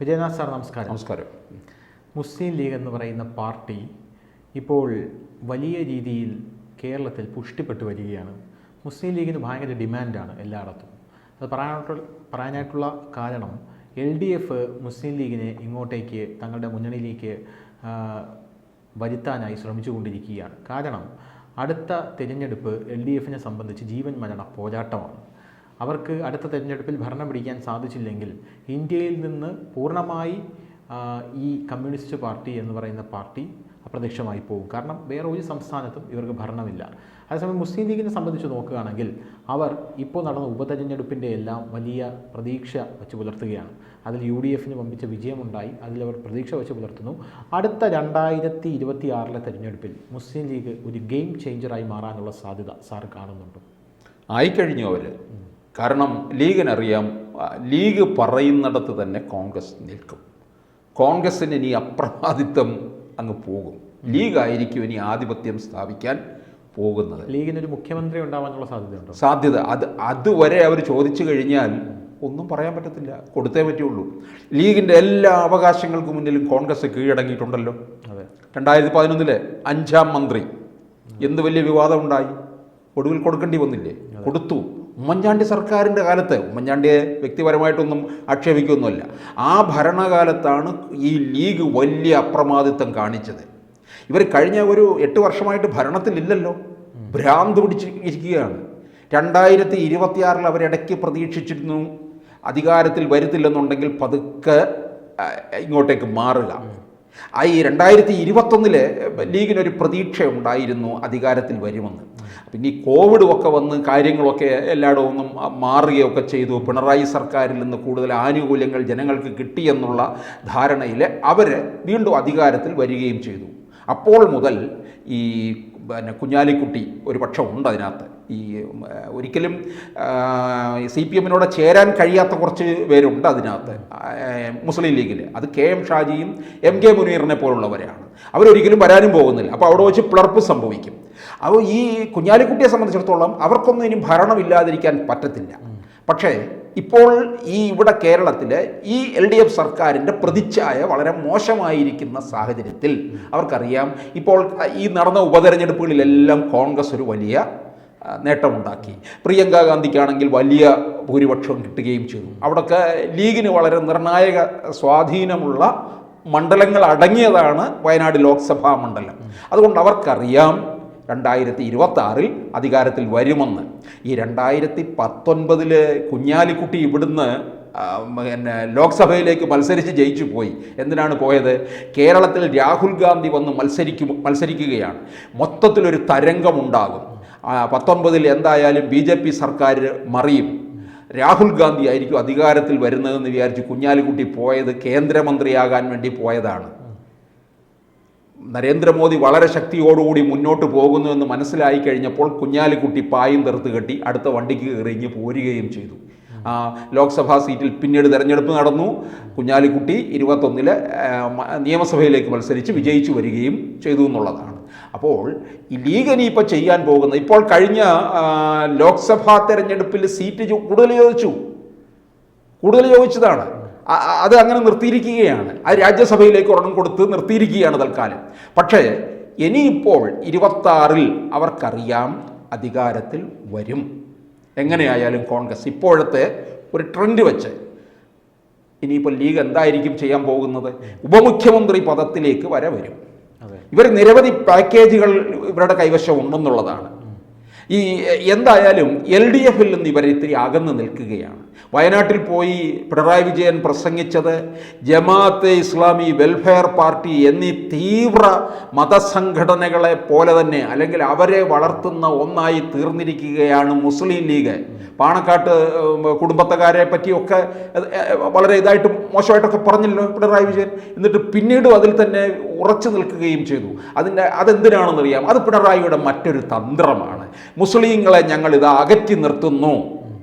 Vijayanath sir നമസ്കാരം. നമസ്കാരം. മുസ്ലിം league എന്ന് പറയുന്ന പാർട്ടി ഇപ്പോൾ വലിയ രീതിയിൽ കേരളത്തിൽ പുഷ്ടിപ്പെട്ടു വരികയാണ്. മുസ്ലിം ലീഗിന് ഭയങ്കര ഡിമാൻഡാണ് എല്ലായിടത്തും. അത് പറയാനായിട്ടുള്ള കാരണം LDF മുസ്ലിം ലീഗിനെ ഇങ്ങോട്ടേക്ക് തങ്ങളുടെ മുന്നണിയിലേക്ക് വരുത്താനായി ശ്രമിച്ചുകൊണ്ടിരിക്കുകയാണ്. കാരണം അടുത്ത തിരഞ്ഞെടുപ്പ് LDFനെ സംബന്ധിച്ച് ജീവൻ മരണ പോരാട്ടമാണ്. അവർക്ക് അടുത്ത തിരഞ്ഞെടുപ്പിൽ ഭരണം പിടിക്കാൻ സാധിച്ചില്ലെങ്കിൽ ഇന്ത്യയിൽ നിന്ന് പൂർണ്ണമായി ഈ കമ്മ്യൂണിസ്റ്റ് പാർട്ടി എന്ന് പറയുന്ന പാർട്ടി അപ്രത്യക്ഷമായി പോകും. കാരണം വേറെ ഒരു സംസ്ഥാനത്തും ഇവർക്ക് ഭരണമില്ല. അതേസമയം മുസ്ലിം ലീഗിനെ സംബന്ധിച്ച് നോക്കുകയാണെങ്കിൽ അവർ ഇപ്പോൾ നടന്ന ഉപതെരഞ്ഞെടുപ്പിൻ്റെ എല്ലാം വലിയ പ്രതീക്ഷ വെച്ച് പുലർത്തുകയാണ്. അതിൽ UDFന് വമ്പിച്ച വിജയമുണ്ടായി. അതിലവർ പ്രതീക്ഷ വെച്ച് പുലർത്തുന്നു. അടുത്ത 2026 തെരഞ്ഞെടുപ്പിൽ മുസ്ലിം ലീഗ് ഒരു ഗെയിം ചേഞ്ചറായി മാറാനുള്ള സാധ്യത സാർ കാണുന്നുണ്ട്? ആയിക്കഴിഞ്ഞു അവർ. കാരണം ലീഗിനറിയാം, ലീഗ് പറയുന്നിടത്ത് തന്നെ കോൺഗ്രസ് നിൽക്കും. കോൺഗ്രസ്സിന് ഇനി അപ്രമാദിത്വം അങ്ങ് പോകും. ലീഗായിരിക്കും ഇനി ആധിപത്യം സ്ഥാപിക്കാൻ പോകുന്നത്. ലീഗിനൊരു മുഖ്യമന്ത്രി ഉണ്ടാവാനുള്ള സാധ്യതയുണ്ടോ? സാധ്യത അതുവരെ അവർ ചോദിച്ചു കഴിഞ്ഞാൽ ഒന്നും പറയാൻ പറ്റത്തില്ല, കൊടുത്തേ പറ്റുള്ളൂ. ലീഗിൻ്റെ എല്ലാ അവകാശങ്ങൾക്ക് മുന്നിലും കോൺഗ്രസ് കീഴടങ്ങിയിട്ടുണ്ടല്ലോ. അതെ, 2011 5ാം മന്ത്രി എന്ത് വലിയ വിവാദം ഉണ്ടായി, ഒടുവിൽ കൊടുക്കേണ്ടി വന്നില്ലേ? കൊടുത്തു. ഉമ്മൻചാണ്ടി സർക്കാരിൻ്റെ കാലത്ത്, ഉമ്മൻചാണ്ടിയെ വ്യക്തിപരമായിട്ടൊന്നും ആക്ഷേപിക്കുകയൊന്നുമല്ല, ആ ഭരണകാലത്താണ് ഈ ലീഗ് വലിയ അപ്രമാദിത്വം കാണിച്ചത്. ഇവർ കഴിഞ്ഞ ഒരു 8 വർഷമായിട്ട് ഭരണത്തിലില്ലല്ലോ, ഭ്രാന്ത് പിടിച്ചിരിക്കുകയാണ്. 2026 അവരിടയ്ക്ക് പ്രതീക്ഷിച്ചിരുന്നു അധികാരത്തിൽ വരുത്തില്ലെന്നുണ്ടെങ്കിൽ പതുക്കെ ഇങ്ങോട്ടേക്ക് മാറുക. ഈ 2021 ലീഗിനൊരു പ്രതീക്ഷ ഉണ്ടായിരുന്നു അധികാരത്തിൽ വരുമെന്ന്. പിന്നെ ഈ കോവിഡ് ഒക്കെ വന്ന് കാര്യങ്ങളൊക്കെ എല്ലായിടവും ഒന്നും മാറുകയൊക്കെ ചെയ്തു. പിണറായി സർക്കാരിൽ നിന്ന് കൂടുതൽ ആനുകൂല്യങ്ങൾ ജനങ്ങൾക്ക് കിട്ടിയെന്നുള്ള ധാരണയിൽ അവർ വീണ്ടും അധികാരത്തിൽ വരികയും ചെയ്തു. അപ്പോൾ മുതൽ ഈ കുഞ്ഞാലിക്കുട്ടി ഒരു പക്ഷം ഉണ്ട് അതിനകത്ത്. ഈ ഒരിക്കലും CPM-നോട് ചേരാൻ കഴിയാത്ത കുറച്ച് പേരുണ്ട് അതിനകത്ത് മുസ്ലിം ലീഗിൽ. അത് KM ഷാജിയും MK മുനീറിനെ പോലുള്ളവരാണ്. അവരൊരിക്കലും വരാനും പോകുന്നില്ല. അപ്പോൾ അവിടെ വെച്ച് പിളർപ്പ് സംഭവിക്കും. അപ്പോൾ ഈ കുഞ്ഞാലിക്കുട്ടിയെ സംബന്ധിച്ചിടത്തോളം അവർക്കൊന്നും ഇനി ഭരണമില്ലാതിരിക്കാൻ പറ്റത്തില്ല. പക്ഷേ ഇപ്പോൾ ഇവിടെ കേരളത്തിൽ ഈ LDF സർക്കാരിൻ്റെ പ്രതിച്ഛായ വളരെ മോശമായിരിക്കുന്ന സാഹചര്യത്തിൽ അവർക്കറിയാം ഇപ്പോൾ ഈ നടന്ന ഉപതെരഞ്ഞെടുപ്പുകളിലെല്ലാം കോൺഗ്രസ് ഒരു വലിയ നേട്ടമുണ്ടാക്കി. പ്രിയങ്ക ഗാന്ധിക്കാണെങ്കിൽ വലിയ ഭൂരിപക്ഷം കിട്ടുകയും ചെയ്തു. അവിടെയൊക്കെ ലീഗിന് വളരെ നിർണായക സ്വാധീനമുള്ള മണ്ഡലങ്ങൾ അടങ്ങിയതാണ് വയനാട് ലോക്സഭാ മണ്ഡലം. അതുകൊണ്ട് അവർക്കറിയാം 2026 അധികാരത്തിൽ വരുമെന്ന്. ഈ 2019 കുഞ്ഞാലിക്കുട്ടി ഇവിടുന്ന് ലോക്സഭയിലേക്ക് മത്സരിച്ച് ജയിച്ചു പോയി. എന്തിനാണ് പോയത്? കേരളത്തിൽ രാഹുൽ ഗാന്ധി വന്ന് മത്സരിക്കുകയാണ്. മൊത്തത്തിലൊരു തരംഗമുണ്ടാകും. 19 എന്തായാലും BJP സർക്കാർ മറിയും, രാഹുൽ ഗാന്ധി ആയിരിക്കും അധികാരത്തിൽ വരുന്നതെന്ന് വിചാരിച്ച് കുഞ്ഞാലിക്കുട്ടി പോയത് കേന്ദ്രമന്ത്രിയാകാൻ വേണ്ടി പോയതാണ്. നരേന്ദ്രമോദി വളരെ ശക്തിയോടുകൂടി മുന്നോട്ട് പോകുന്നുവെന്ന് മനസ്സിലായി കഴിഞ്ഞപ്പോൾ കുഞ്ഞാലിക്കുട്ടി പായും തെറുത്ത് കെട്ടി അടുത്ത വണ്ടിക്ക് എറിഞ്ഞ് പോരുകയും ചെയ്തു. ലോക്സഭാ സീറ്റിൽ പിന്നീട് തെരഞ്ഞെടുപ്പ് നടന്നു. കുഞ്ഞാലിക്കുട്ടി 21 നിയമസഭയിലേക്ക് മത്സരിച്ച് വിജയിച്ചു വരികയും ചെയ്തു എന്നുള്ളതാണ്. അപ്പോൾ ഈ ലീഗ് ഇനിയിപ്പോൾ ചെയ്യാൻ പോകുന്നത്, ഇപ്പോൾ കഴിഞ്ഞ ലോക്സഭാ തെരഞ്ഞെടുപ്പിൽ സീറ്റ് കൂടുതൽ ചോദിച്ചതാണ്. അത് അങ്ങനെ നിർത്തിയിരിക്കുകയാണ്. അത് രാജ്യസഭയിലേക്ക് ഒരെണ്ണം കൊടുത്ത് നിർത്തിയിരിക്കുകയാണ് തൽക്കാലം. പക്ഷേ ഇനിയിപ്പോൾ 26 അവർക്കറിയാം അധികാരത്തിൽ വരും. എങ്ങനെയായാലും കോൺഗ്രസ് ഇപ്പോഴത്തെ ഒരു ട്രെൻഡ് വെച്ച് ഇനിയിപ്പോൾ ലീഗ് എന്തായിരിക്കും ചെയ്യാൻ പോകുന്നത്? ഉപമുഖ്യമന്ത്രി പദത്തിലേക്ക് വരും. ഇവർ നിരവധി പാക്കേജുകൾ ഇവരുടെ കൈവശം ഉണ്ടെന്നുള്ളതാണ്. ഈ എന്തായാലും LDF-ൽ നിന്ന് ഇവർ ഇത്തിരി അകന്ന് നിൽക്കുകയാണ്. വയനാട്ടിൽ പോയി പിണറായി വിജയൻ പ്രസംഗിച്ചത് ജമാഅത്തെ ഇസ്ലാമി, വെൽഫെയർ പാർട്ടി എന്നീ തീവ്ര മതസംഘടനകളെ പോലെ തന്നെ, അല്ലെങ്കിൽ അവരെ വളർത്തുന്ന ഒന്നായി തീർന്നിരിക്കുകയാണ് മുസ്ലിം ലീഗ്. പാണക്കാട്ട് കുടുംബത്തക്കാരെ പറ്റിയൊക്കെ വളരെ ഇതായിട്ട് മോശമായിട്ടൊക്കെ പറഞ്ഞല്ലോ പിണറായി വിജയൻ. എന്നിട്ട് പിന്നീടും അതിൽ തന്നെ ഉറച്ചു നിൽക്കുകയും ചെയ്തു. അതെന്തിനാണെന്നറിയാം? അത് പിണറായിയുടെ മറ്റൊരു തന്ത്രമാണ്. മുസ്ലിങ്ങളെ ഞങ്ങൾ ഇത് അകറ്റി നിർത്തുന്നു.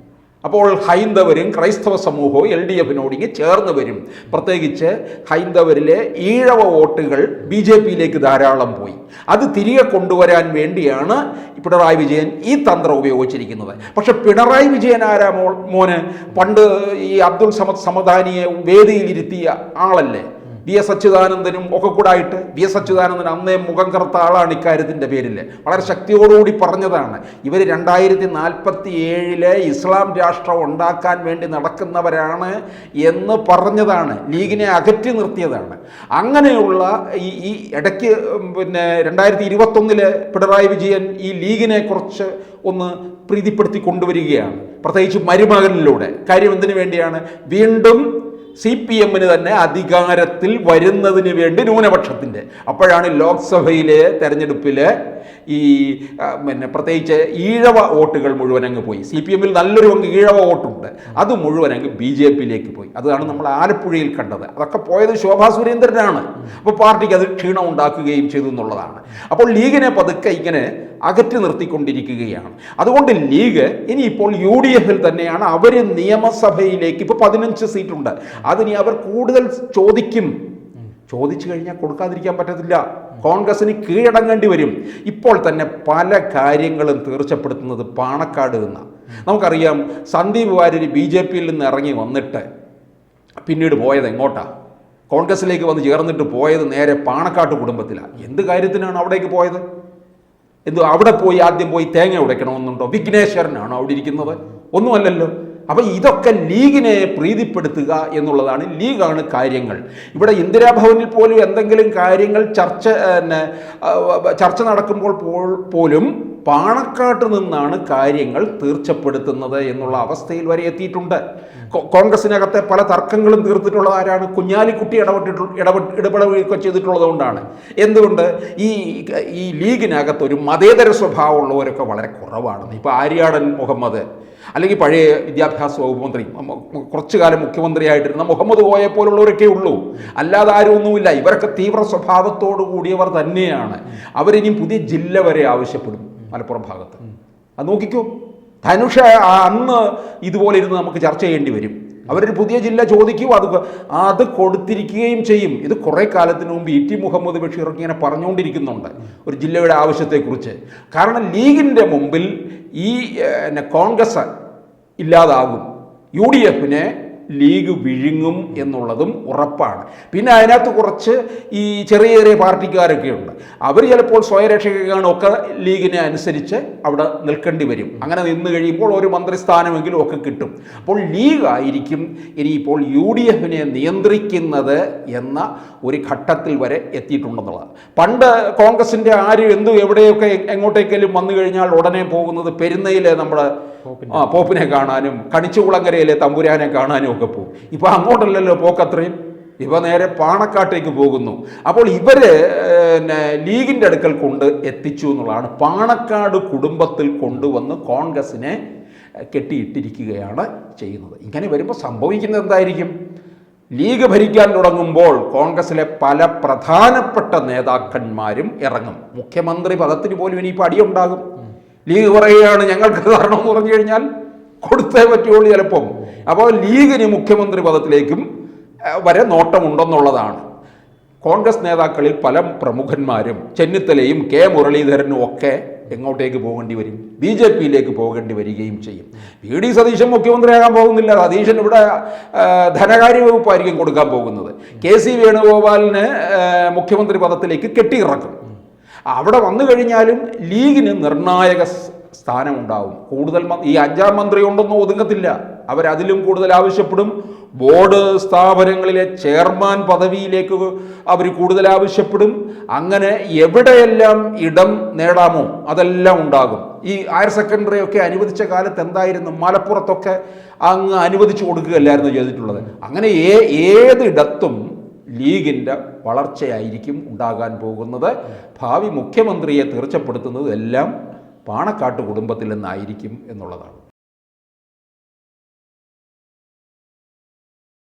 അപ്പോൾ ഹൈന്ദവരും ക്രൈസ്തവ സമൂഹവും LDFിനോട് ചേർന്ന് വരും. പ്രത്യേകിച്ച് ഹൈന്ദവരിലെ ഈഴവ വോട്ടുകൾ BJPയിലേക്ക് ധാരാളം പോയി. അത് തിരികെ കൊണ്ടുവരാൻ വേണ്ടിയാണ് പിണറായി വിജയൻ ഈ തന്ത്രം ഉപയോഗിച്ചിരിക്കുന്നത്. പക്ഷെ പിണറായി വിജയൻ ആരാ മോന്? പണ്ട് ഈ അബ്ദുൾ സമദ് സമദാനിയെ വേദിയിലിരുത്തിയ ആളല്ലേ? VS അച്യുതാനന്ദനും ഒക്കെ കൂടെ ആയിട്ട്. VS അച്യുതാനന്ദൻ അന്നേ മുഖം കറുത്ത ആളാണ് ഇക്കാര്യത്തിൻ്റെ പേരിൽ. വളരെ ശക്തിയോടുകൂടി പറഞ്ഞതാണ്, ഇവർ 2047 ഇസ്ലാം രാഷ്ട്രം ഉണ്ടാക്കാൻ വേണ്ടി നടക്കുന്നവരാണ് എന്ന് പറഞ്ഞതാണ്. ലീഗിനെ അകറ്റി നിർത്തിയതാണ്. അങ്ങനെയുള്ള ഈ ഇടയ്ക്ക് 2021 പിണറായി വിജയൻ ഈ ലീഗിനെ കുറച്ച് ഒന്ന് പ്രീതിപ്പെടുത്തി കൊണ്ടുവരികയാണ്, പ്രത്യേകിച്ച് മരുമകനിലൂടെ. കാര്യം എന്തിനു വേണ്ടിയാണ്? വീണ്ടും CPMന് തന്നെ അധികാരത്തിൽ വരുന്നതിന് വേണ്ടി ന്യൂനപക്ഷത്തിൻ്റെ. അപ്പോഴാണ് ലോക്സഭയിലെ തെരഞ്ഞെടുപ്പിൽ ഈ പ്രത്യേകിച്ച് ഈഴവ വോട്ടുകൾ മുഴുവൻ അങ്ങ് പോയി. CPMൽ നല്ലൊരു പങ്ക് ഈഴവ വോട്ടുണ്ട്, അത് മുഴുവൻ അങ്ങ് BJPയിലേക്ക് പോയി. അതാണ് നമ്മൾ ആലപ്പുഴയിൽ കണ്ടത്. അതൊക്കെ പോയത് ശോഭാ സുരേന്ദ്രനാണ്. അപ്പോൾ പാർട്ടിക്ക് അത് ക്ഷീണം ഉണ്ടാക്കുകയും ചെയ്തു എന്നുള്ളതാണ്. അപ്പോൾ ലീഗിനെ പതുക്കെ ഇങ്ങനെ അകറ്റി നിർത്തിക്കൊണ്ടിരിക്കുകയാണ്. അതുകൊണ്ട് ലീഗ് ഇനിയിപ്പോൾ UDFിൽ തന്നെയാണ്. അവർ നിയമസഭയിലേക്ക് ഇപ്പോൾ 15 സീറ്റുണ്ട്. അതിനി അവർ കൂടുതൽ ചോദിച്ചു കഴിഞ്ഞാൽ കൊടുക്കാതിരിക്കാൻ പറ്റത്തില്ല. കോൺഗ്രസിന് കീഴടങ്ങേണ്ടി വരും. ഇപ്പോൾ തന്നെ പല കാര്യങ്ങളും തീർച്ചപ്പെടുത്തുന്നത് പാണക്കാട് നിന്നാണ്. നമുക്കറിയാം, സന്ദീപ് വാര്യർ BJPയിൽ നിന്ന് ഇറങ്ങി വന്നിട്ട് പിന്നീട് പോയത് എങ്ങോട്ടാണ്? കോൺഗ്രസിലേക്ക് വന്ന് ചേർന്നിട്ട് പോയത് നേരെ പാണക്കാട്ട് കുടുംബത്തിലാണ്. എന്ത് കാര്യത്തിനാണ് അവിടേക്ക് പോയത്? അവിടെ പോയി ആദ്യം പോയി തേങ്ങ ഉടയ്ക്കണമെന്നുണ്ടോ? വിഘ്നേശ്വരനാണോ അവിടെ ഇരിക്കുന്നത്? ഒന്നുമല്ലല്ലോ. അപ്പം ഇതൊക്കെ ലീഗിനെ പ്രീതിപ്പെടുത്തുക എന്നുള്ളതാണ്. ലീഗാണ് കാര്യങ്ങൾ. ഇവിടെ ഇന്ദിരാഭവനിൽ പോലും എന്തെങ്കിലും കാര്യങ്ങൾ ചർച്ച നടക്കുമ്പോൾ പോലും പാണക്കാട്ട് നിന്നാണ് കാര്യങ്ങൾ തീർച്ചപ്പെടുത്തുന്നത് എന്നുള്ള അവസ്ഥയിൽ വരെ എത്തിയിട്ടുണ്ട്. കോൺഗ്രസിനകത്തെ പല തർക്കങ്ങളും തീർത്തിട്ടുള്ളത് ആരാണ്? കുഞ്ഞാലിക്കുട്ടി ഇടപെടുകയൊക്കെ ചെയ്തിട്ടുള്ളതുകൊണ്ടാണ്. എന്തുകൊണ്ട്? ഈ ലീഗിനകത്ത് ഒരു മതേതര സ്വഭാവമുള്ളവരൊക്കെ വളരെ കുറവാണ്. ഇപ്പോൾ ആര്യാടൻ മുഹമ്മദ്, അല്ലെങ്കിൽ പഴയ വിദ്യാഭ്യാസ വകുപ്പ് മന്ത്രി, കുറച്ചു കാലം മുഖ്യമന്ത്രിയായിട്ടിരുന്ന മുഹമ്മദ് കോയെ പോലുള്ളവരൊക്കെ ഉള്ളൂ. അല്ലാതെ ആരും ഒന്നുമില്ല. ഇവരൊക്കെ തീവ്ര സ്വഭാവത്തോടു കൂടിയവർ തന്നെയാണ്. അവരിനിയും പുതിയ ജില്ല വരെ ആവശ്യപ്പെടും മലപ്പുറം ഭാഗത്ത്. അത് നോക്കിക്കോ. ധനുഷ അന്ന് ഇതുപോലെ ഇരുന്ന് നമുക്ക് ചർച്ച ചെയ്യേണ്ടി വരും. അവരൊരു പുതിയ ജില്ല ചോദിക്കും, അത് കൊടുത്തിരിക്കുകയും ചെയ്യും. ഇത് കുറേ കാലത്തിന് മുമ്പ് ET മുഹമ്മദ് ബഷീർ ഇങ്ങനെ പറഞ്ഞുകൊണ്ടിരിക്കുന്നുണ്ട് ഒരു ജില്ലയുടെ ആവശ്യത്തെക്കുറിച്ച്. കാരണം ലീഗിൻ്റെ മുമ്പിൽ ഈ കോൺഗ്രസ് ഇല്ലാതാകും, UDFിനെ ലീഗ് വിഴുങ്ങും എന്നുള്ളതും ഉറപ്പാണ്. പിന്നെ അതിനകത്ത് കുറച്ച് ഈ ചെറിയ ചെറിയ പാർട്ടിക്കാരൊക്കെ ഉണ്ട്. അവർ ചിലപ്പോൾ സ്വയരക്ഷകനൊക്കെ ലീഗിനെ അനുസരിച്ച് അവിടെ നിൽക്കേണ്ടി വരും. അങ്ങനെ നിന്ന് കഴിയുമ്പോൾ ഒരു മന്ത്രിസ്ഥാനമെങ്കിലും ഒക്കെ കിട്ടും. അപ്പോൾ ലീഗായിരിക്കും ഇനിയിപ്പോൾ UDFിനെ നിയന്ത്രിക്കുന്നത് എന്ന ഒരു ഘട്ടത്തിൽ വരെ എത്തിയിട്ടുണ്ടെന്നുള്ളത്. പണ്ട് കോൺഗ്രസിൻ്റെ എവിടെയൊക്കെ എങ്ങോട്ടേക്കെങ്കിലും വന്നു കഴിഞ്ഞാൽ ഉടനെ പോകുന്നത് പെരുന്നയിലെ നമ്മുടെ പോപ്പിനെ കാണാനും കണിച്ചുകുളങ്ങരയിലെ തമ്പുരാനെ കാണാനും ഒക്കെ പോകും. ഇപ്പം അങ്ങോട്ടല്ലല്ലോ പോക്കത്രയും. ഇവ നേരെ പാണക്കാട്ടേക്ക് പോകുന്നു. അപ്പോൾ ഇവര് ലീഗിൻ്റെ അടുക്കൽ കൊണ്ട് എത്തിച്ചു എന്നുള്ളതാണ്. പാണക്കാട് കുടുംബത്തിൽ കൊണ്ടുവന്ന് കോൺഗ്രസിനെ കെട്ടിയിട്ടിരിക്കുകയാണ് ചെയ്യുന്നത്. ഇങ്ങനെ വരുമ്പോൾ സംഭവിക്കുന്നത് എന്തായിരിക്കും? ലീഗ് ഭരിക്കാൻ തുടങ്ങുമ്പോൾ കോൺഗ്രസിലെ പല പ്രധാനപ്പെട്ട നേതാക്കന്മാരും ഇറങ്ങും. മുഖ്യമന്ത്രി പദത്തിന് പോലും ഇനിയിപ്പോൾ അടിയുണ്ടാകും. ലീഗ് പറയുകയാണ് ഞങ്ങൾക്ക് തരണമെന്ന് പറഞ്ഞു കഴിഞ്ഞാൽ കൊടുത്തേ പറ്റുള്ളൂ ചിലപ്പം. അപ്പോൾ ലീഗിന് മുഖ്യമന്ത്രി പദത്തിലേക്കും വരെ നോട്ടമുണ്ടെന്നുള്ളതാണ്. കോൺഗ്രസ് നേതാക്കളിൽ പല പ്രമുഖന്മാരും ചെന്നിത്തലയും K മുരളീധരനും ഒക്കെ എങ്ങോട്ടേക്ക് പോകേണ്ടി വരും? BJPയിലേക്ക് പോകേണ്ടി വരികയും ചെയ്യും. VD സതീശൻ മുഖ്യമന്ത്രിയാകാൻ പോകുന്നില്ല. സതീശൻ ഇവിടെ ധനകാര്യ വകുപ്പായിരിക്കും കൊടുക്കാൻ പോകുന്നത്. KC വേണുഗോപാലിന് മുഖ്യമന്ത്രി പദത്തിലേക്ക് കെട്ടിയിറക്കും. അവിടെ വന്നു കഴിഞ്ഞാലും ലീഗിന് നിർണായക സ്ഥാനമുണ്ടാവും. കൂടുതൽ ഈ 5ാം മന്ത്രി കൊണ്ടൊന്നും ഒതുങ്ങത്തില്ല. അവരതിലും കൂടുതൽ ആവശ്യപ്പെടും. ബോർഡ് സ്ഥാപനങ്ങളിലെ ചെയർമാൻ പദവിയിലേക്ക് അവർ കൂടുതൽ ആവശ്യപ്പെടും. അങ്ങനെ എവിടെയെല്ലാം ഇടം നേടാമോ അതെല്ലാം ഉണ്ടാകും. ഈ ഹയർ സെക്കൻഡറി ഒക്കെ അനുവദിച്ച കാലത്ത് എന്തായിരുന്നു? മലപ്പുറത്തൊക്കെ അങ്ങ് അനുവദിച്ചു കൊടുക്കുകയല്ലായിരുന്നു ചെയ്തിട്ടുള്ളത്. അങ്ങനെ ഏതിടത്തും ലീഗിൻ്റെ വളർച്ചയായിരിക്കും ഉണ്ടാകാൻ പോകുന്നത്. ഭാവി മുഖ്യമന്ത്രിയെ തീർച്ചപ്പെടുത്തുന്നത് എല്ലാം പാണക്കാട്ട് കുടുംബത്തിൽ നിന്നായിരിക്കും എന്നുള്ളതാണ്.